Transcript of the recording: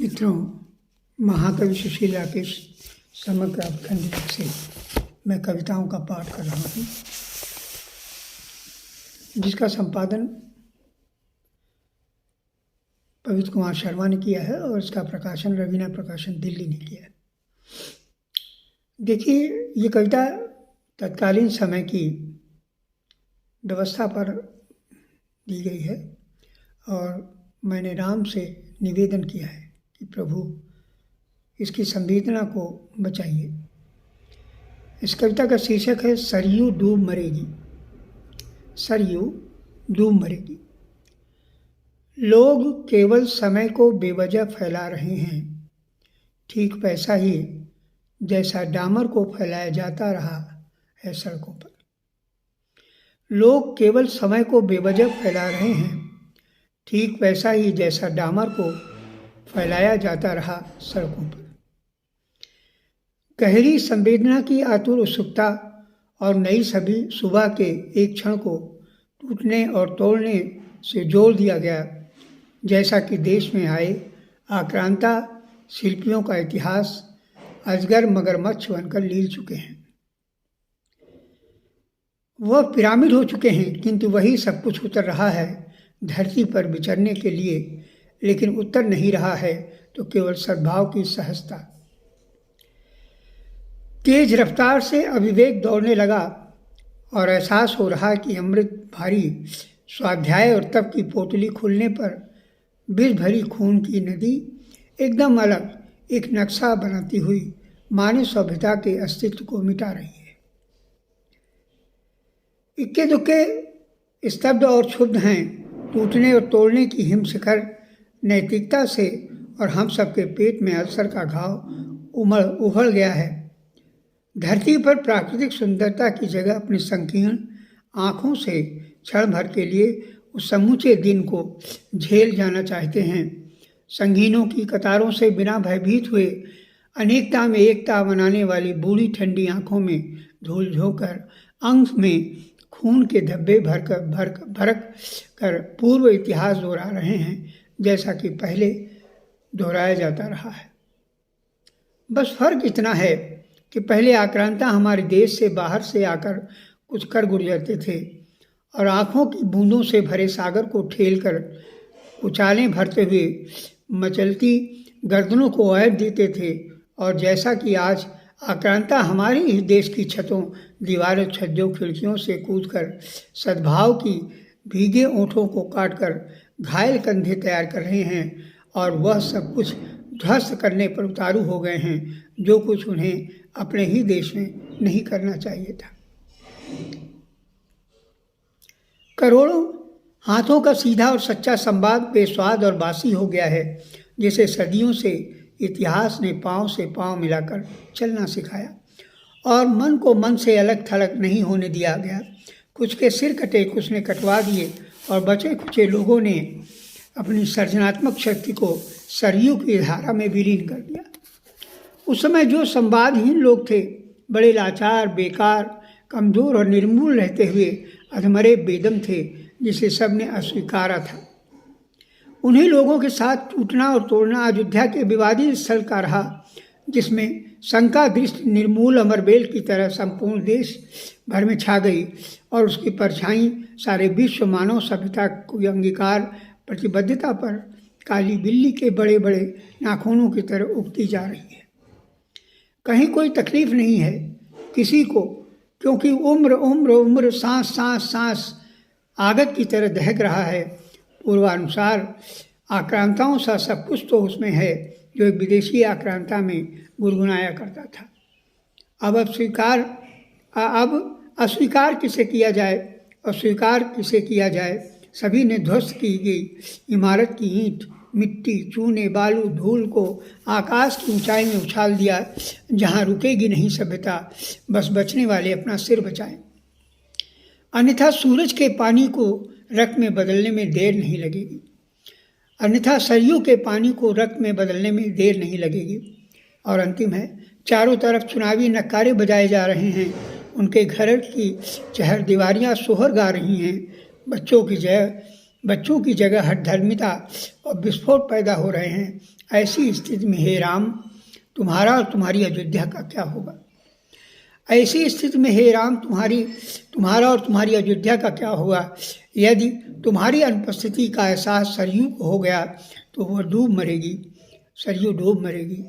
मित्रों, महाकवि सुशीला के समग्र अवखंड से मैं कविताओं का पाठ कर रहा हूँ, जिसका संपादन पवित्र कुमार शर्मा ने किया है और इसका प्रकाशन रवीना प्रकाशन दिल्ली ने किया है। देखिए, ये कविता तत्कालीन समय की व्यवस्था पर दी गई है और मैंने राम से निवेदन किया है कि प्रभु इसकी संवेदना को बचाइए। इस कविता का शीर्षक है सरयू डूब मरेगी। सरयू डूब मरेगी। लोग केवल समय को बेवजह फैला रहे हैं, ठीक वैसा ही जैसा डामर को फैलाया जाता रहा है सड़कों पर। लोग केवल समय को बेवजह फैला रहे हैं, ठीक वैसा ही जैसा डामर को फैलाया जाता रहा सड़कों पर। गहरी संवेदना की आतुर उत्सुकता और नई सभी सुबह के एक क्षण को टूटने और तोड़ने से जोड़ दिया गया, जैसा कि देश में आए आक्रांता शिल्पियों का इतिहास अजगर मगरमच्छ बनकर लील चुके हैं। वह पिरामिड हो चुके हैं, किंतु वही सब कुछ उतर रहा है धरती पर विचरने के लिए, लेकिन उतर नहीं रहा है तो केवल सद्भाव की सहजता। तेज रफ्तार से अविवेक दौड़ने लगा और एहसास हो रहा कि अमृत भारी स्वाध्याय और तप की पोतली खुलने पर विष भरी खून की नदी एकदम अलग एक नक्शा बनाती हुई मानव सभ्यता के अस्तित्व को मिटा रही है। इक्के दुक्के स्तब्ध और क्षुब्ध हैं, टूटने और तोड़ने की हिमशिखर नैतिकता से, और हम सबके पेट में अल्सर का घाव उभड़ गया है। धरती पर प्राकृतिक सुंदरता की जगह अपनी संकीर्ण आँखों से क्षण भर के लिए उस समूचे दिन को झेल जाना चाहते हैं। संगीनों की कतारों से बिना भयभीत हुए अनेकता में एकता बनाने वाली बूढ़ी ठंडी आँखों में धूल झोंकर अंग में खून के धब्बे भरक कर पूर्व इतिहास दोहरा रहे हैं, जैसा कि पहले दोहराया जाता रहा है। बस फर्क इतना है कि पहले आक्रांता हमारे देश से बाहर से आकर कुछ कर गुजरते थे और आँखों की बूंदों से भरे सागर को ठेलकर उछालें भरते हुए मचलती गर्दनों को ऐड देते थे, और जैसा कि आज आक्रांता हमारे ही देश की छतों, दीवारों, छज्जों, खिड़कियों से कूदकर सद्भाव की भीगे ओंठों को काटकर घायल कंधे तैयार कर रहे हैं, और वह सब कुछ ध्वस्त करने पर उतारू हो गए हैं जो कुछ उन्हें अपने ही देश में नहीं करना चाहिए था। करोड़ों हाथों का सीधा और सच्चा संवाद बेस्वाद और बासी हो गया है, जिसे सदियों से इतिहास ने पांव से पांव मिलाकर चलना सिखाया और मन को मन से अलग थलग नहीं होने दिया गया। कुछ के सिर कटे, कुछ ने कटवा दिए, और बचे कुचे लोगों ने अपनी सृजनात्मक शक्ति को सरयू की धारा में विलीन कर दिया। उस समय जो संवादहीन लोग थे, बड़े लाचार, बेकार, कमज़ोर और निर्मूल रहते हुए अधमरे बेदम थे, जिसे सब ने अस्वीकारा था। उन्हीं लोगों के साथ टूटना और तोड़ना अयोध्या के विवादित स्थल का रहा, जिसमें शंका दृष्टि निर्मूल अमरबेल की तरह संपूर्ण देश भर में छा गई और उसकी परछाई सारे विश्व मानव सभ्यता को अंगीकार प्रतिबद्धता पर काली बिल्ली के बड़े बड़े नाखूनों की तरह उगती जा रही है। कहीं कोई तकलीफ नहीं है किसी को, क्योंकि उम्र उम्र उम्र, सांस सांस सांस आगत की तरह दहक रहा है। पूर्वानुसार आक्रांताओं सा सब कुछ तो उसमें है जो एक विदेशी आक्रांता में गुनगुनाया करता था। अब अस्वीकार किसे किया जाए और स्वीकार किसे किया जाए। सभी ने ध्वस्त की गई इमारत की ईंट, मिट्टी, चूने, बालू, धूल को आकाश की ऊंचाई में उछाल दिया, जहां रुकेगी नहीं सभ्यता, बस बचने वाले अपना सिर बचाएं। अन्यथा सूरज के पानी को रक्त में बदलने में देर नहीं लगेगी। अन्यथा सरयू के पानी को रक्त में बदलने में देर नहीं लगेगी। और अंतिम है, चारों तरफ चुनावी नक्कारे बजाए जा रहे हैं, उनके घर की चहर दीवारियाँ सोहर गा रही हैं, बच्चों की जय बच्चों की जगह हठधर्मिता और विस्फोट पैदा हो रहे हैं। ऐसी स्थिति में हे राम, तुम्हारा और तुम्हारी अयोध्या का क्या होगा? ऐसी स्थिति में हे राम, तुम्हारा और तुम्हारी अयोध्या का क्या होगा? यदि तुम्हारी अनुपस्थिति का एहसास सरयू को हो गया तो वह डूब मरेगी, सरयू डूब मरेगी।